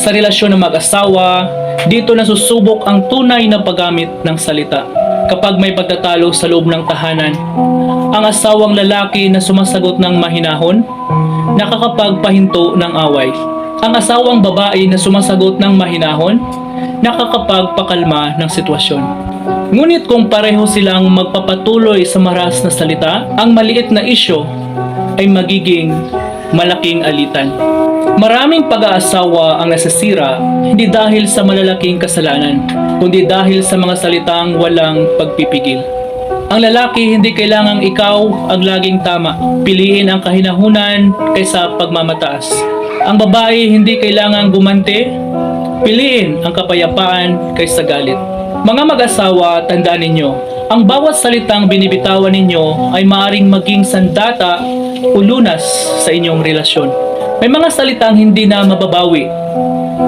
Sa relasyon ng mag-asawa, dito nasusubok ang tunay na paggamit ng salita. Kapag may pagtatalo sa loob ng tahanan, ang asawang lalaki na sumasagot ng mahinahon, nakakapagpahinto ng away. Ang asawang babae na sumasagot ng mahinahon, nakakapagpakalma ng sitwasyon. Ngunit kung pareho silang magpapatuloy sa maras na salita, ang maliit na isyo ay magiging malaking alitan. Maraming pag-aasawa ang nasisira hindi dahil sa malalaking kasalanan, kundi dahil sa mga salitang walang pagpipigil. Ang lalaki hindi kailangang ikaw ang laging tama. Piliin ang kahinahunan kaysa pagmamataas. Ang babae hindi kailangang gumante. Piliin ang kapayapaan kaysa galit. Mga mag-asawa, tandaan ninyo, ang bawat salitang binibitawan ninyo ay maaaring maging sandata o lunas sa inyong relasyon. May mga salitang hindi na mababawi.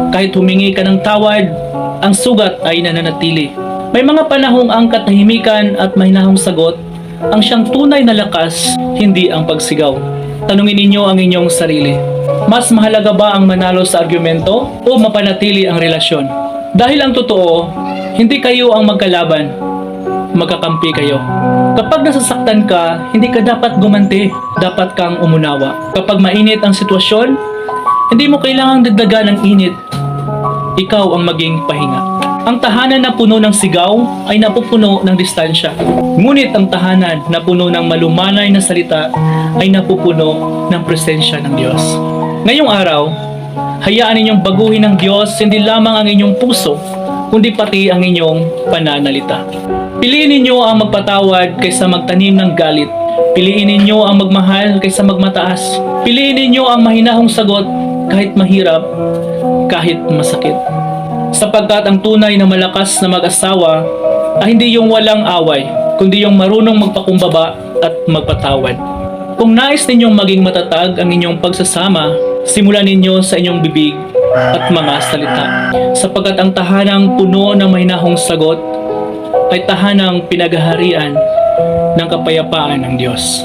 Kahit humingi ka ng tawad, ang sugat ay nananatili. May mga panahong ang katahimikan at mahinahong sagot ang siyang tunay na lakas, hindi ang pagsigaw. Tanungin ninyo ang inyong sarili. Mas mahalaga ba ang manalo sa argumento o mapanatili ang relasyon? Dahil ang totoo, hindi kayo ang magkalaban, magkakampi kayo. Kapag nasasaktan ka, hindi ka dapat gumanti, dapat kang umunawa. Kapag mainit ang sitwasyon, hindi mo kailangang dagdagan ng init. Ikaw ang maging pahinga. Ang tahanan na puno ng sigaw ay napupuno ng distansya. Ngunit ang tahanan na puno ng malumanay na salita ay napupuno ng presensya ng Diyos. Ngayong araw, hayaan ninyong baguhin ng Diyos hindi lamang ang inyong puso, kundi pati ang inyong pananalita. Piliin ninyo ang magpatawad kaysa magtanim ng galit. Piliin ninyo ang magmahal kaysa magmataas. Piliin ninyo ang mahinahong sagot kahit mahirap, kahit masakit. Sapagkat ang tunay na malakas na mag-asawa ay hindi yung walang away, kundi yung marunong magpakumbaba at magpatawad. Kung nais ninyong maging matatag ang inyong pagsasama, simulan ninyo sa inyong bibig at mga salita. Sapagkat ang tahanang puno ng mahinahong sagot ay tahanang pinaghaharian ng kapayapaan ng Diyos.